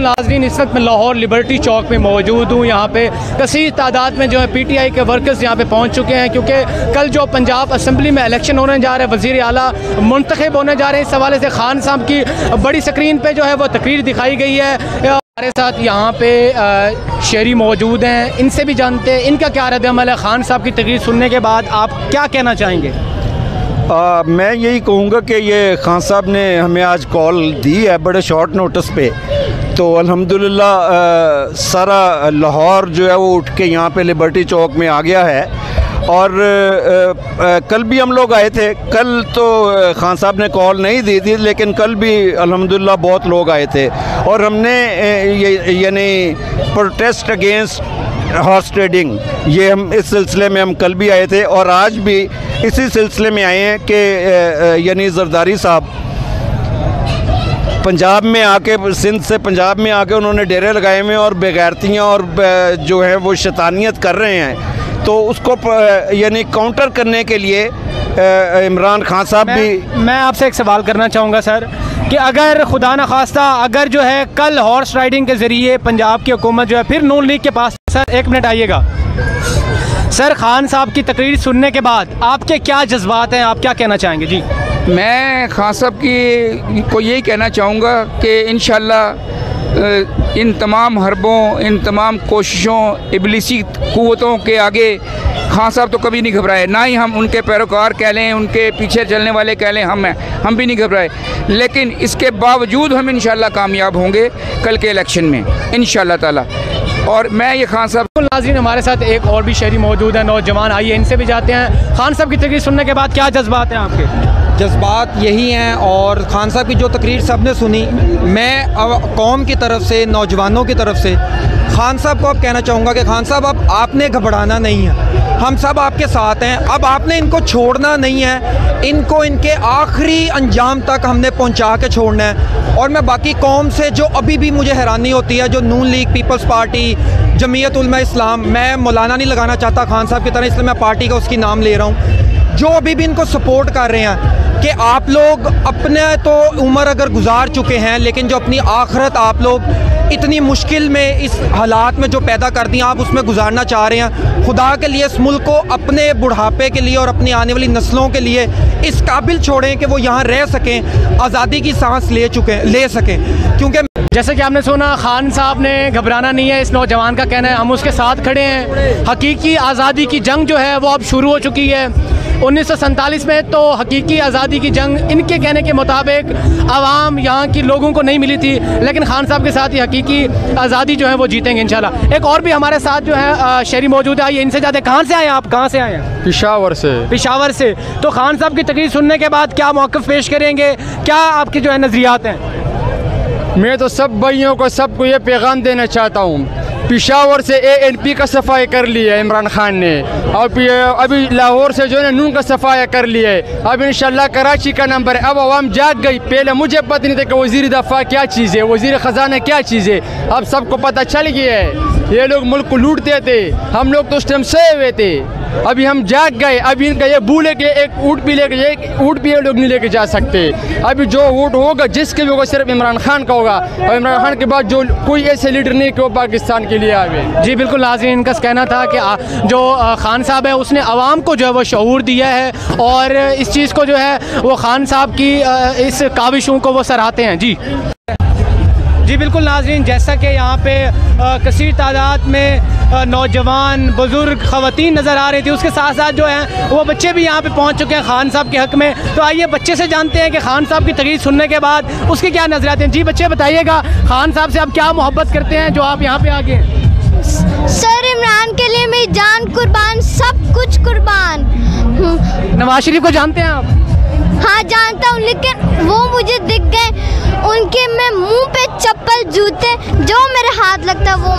नाज़रीन, इस वक्त मैं लाहौर लिबर्टी चौक में मौजूद हूँ। यहाँ पे कसीर तादाद में जो है PTI के वर्कर्स यहाँ पे पहुँच चुके हैं, क्योंकि कल जो पंजाब असम्बली में इलेक्शन होने जा रहा है, वज़ीर आला मुंतखब होने जा रहे हैं। इस हवाले से खान साहब की बड़ी स्क्रीन पर जो है वो तकरीर दिखाई गई है। हमारे साथ यहाँ पे शहरी मौजूद हैं, इनसे भी जानते हैं इनका क्या रद्द-ए-अमल है। खान साहब की तकरीर सुनने के बाद आप क्या कहना चाहेंगे? मैं यही कहूँगा कि ये खान साहब ने हमें आज कॉल दी है बड़े शॉर्ट नोटिस पे, तो अल्हम्दुलिल्लाह सारा लाहौर जो है वो उठ के यहाँ पे लिबर्टी चौक में आ गया है। और कल भी हम लोग आए थे। कल तो खान साहब ने कॉल नहीं दी थी, लेकिन कल भी अल्हम्दुलिल्लाह बहुत लोग आए थे और हमने यानी प्रोटेस्ट अगेंस्ट हॉर्स ट्रेडिंग, ये हम इस सिलसिले में हम कल भी आए थे और आज भी इसी सिलसिले में आए हैं कि यानी जरदारी साहब पंजाब में आके, सिंध से पंजाब में आके उन्होंने डेरे लगाए हुए हैं और बेगैरतियाँ और जो है वो शैतानियत कर रहे हैं, तो उसको यानी काउंटर करने के लिए इमरान खान साहब भी। मैं आपसे एक सवाल करना चाहूँगा सर, कि अगर खुदा न खास्ता अगर जो है कल हॉर्स राइडिंग के ज़रिए पंजाब की हुकूमत जो है फिर नून लीग के पास, सर एक मिनट आइएगा सर, खान साहब की तकरीर सुनने के बाद आपके क्या जज्बात हैं, आप क्या कहना चाहेंगे? जी, मैं खान साहब को यही कहना चाहूँगा कि इंशाअल्लाह इन तमाम हरबों, इन तमाम कोशिशों, इबलीसी क़ुव्वतों के आगे खान साहब तो कभी नहीं घबराए, ना ही हम उनके पैरोकार कह लें, उनके पीछे चलने वाले कह लें, हम भी नहीं घबराए। लेकिन इसके बावजूद हम इंशाअल्लाह कामयाब होंगे कल के इलेक्शन में इंशाअल्लाह ताला। और मैं ये खान साहब को नाज़रीन, हमारे साथ एक और भी शहरी मौजूद है, नौजवान, आइए इनसे भी जाते हैं। खान साहब की तकरीर सुनने के बाद क्या जज्बात हैं आपके? जज्बात यही हैं, और खान साहब की जो तकरीर सब ने सुनी, मैं कौम की तरफ से, नौजवानों की तरफ से खान साहब को अब कहना चाहूँगा कि खान साहब अब आपने घबराना नहीं है, हम सब आपके साथ हैं। अब आपने इनको छोड़ना नहीं है, इनको इनके आखिरी अंजाम तक हमने पहुँचा के छोड़ना है। और मैं बाकी कौम से, जो अभी भी मुझे हैरानी होती है, जो नून league, peoples party, Jamiat Ulama इस्लाम, मैं मौलाना नहीं लगाना चाहता खान साहब की तरह, इसलिए मैं पार्टी का उसकी नाम ले रहा हूँ, जो अभी भी इनको सपोर्ट कर रहे हैं कि आप लोग अपने तो उम्र अगर गुजार चुके हैं, लेकिन जो अपनी आखिरत आप लोग इतनी मुश्किल में, इस हालात में जो पैदा कर दी, आप उसमें गुजारना चाह रहे हैं। खुदा के लिए इस मुल्क को अपने बुढ़ापे के लिए और अपनी आने वाली नस्लों के लिए इस काबिल छोड़ें कि वो यहाँ रह सकें, आज़ादी की सांस ले सकें। क्योंकि जैसे कि आपने सुना, खान साहब ने घबराना नहीं है, इस नौजवान का कहना है, हम उसके साथ खड़े हैं। हकीकी आज़ादी की जंग जो है वो अब शुरू हो चुकी है। 1947 में तो हकीकी आज़ादी की जंग इनके कहने के मुताबिक आवाम, यहाँ की लोगों को नहीं मिली थी, लेकिन खान साहब के साथ ही हकीकी आज़ादी जो है वो जीतेंगे इंशाल्लाह। एक और भी हमारे साथ जो है शहरी मौजूद है, आइए इनसे जाते हैं। कहाँ से आए आप? कहाँ से आए हैं? पेशावर से। पेशावर से। तो खान साहब की तकरीर सुनने के बाद क्या मौक़िफ़ पेश करेंगे, क्या आपके जो है नज़रियात हैं? मैं तो सब भाइयों को, सबको ये पैगाम देना चाहता हूँ, पेशावर से ANP का सफाई कर लिया है इमरान खान ने, और अभी लाहौर से जो है नून का सफाई कर लिया है। अब इंशाल्लाह कराची का नंबर है। अब आवाम जाग गई। पहले मुझे पता नहीं था कि वज़ीर दफ़ा क्या चीज़ है, वज़ीर ख़जाना क्या चीज़ है, अब सबको पता चल गया है। ये लोग मुल्क को लूटते थे, हम लोग तो उस टाइम सोए हुए थे, अभी हम जाग गए। अभी इनका ये भूले कि एक ऊँट भी लेके, एक ऊँट भी ये लोग नहीं लेके जा सकते। अभी जो वोट होगा, जिसके भी होगा, सिर्फ इमरान खान का होगा, और इमरान खान के बाद जो कोई ऐसे लीडर नहीं कि वो पाकिस्तान के लिए आवे। जी बिल्कुल नाज़रीन, इनका कहना था कि जो खान साहब है उसने आवाम को जो है वो शऊर दिया है, और इस चीज़ को जो है वो खान साहब की इस काविशों को वो सराहते हैं। जी बिल्कुल नाज़रीन, जैसा कि यहाँ पे कसीर तादाद में नौजवान, बुज़ुर्ग, ख़वातीन नज़र आ रही थी, उसके साथ साथ जो है वो बच्चे भी यहाँ पे पहुँच चुके हैं खान साहब के हक़ में। तो आइए बच्चे से जानते हैं कि खान साहब की तकरीर सुनने के बाद उसके क्या नज़रियात हैं। जी बच्चे बताइएगा, खान साहब से आप क्या मोहब्बत करते हैं जो आप यहाँ पे आ गए? सर, इमरान के लिए मेरी जान कुर्बान, सब कुछ कुर्बान। नवाज शरीफ को जानते हैं आप? हाँ जानता हूँ, लेकिन वो मुझे दिख गए, उनके मैं मुंह पे चप्पल, जूते, जो मेरे हाथ लगता है वो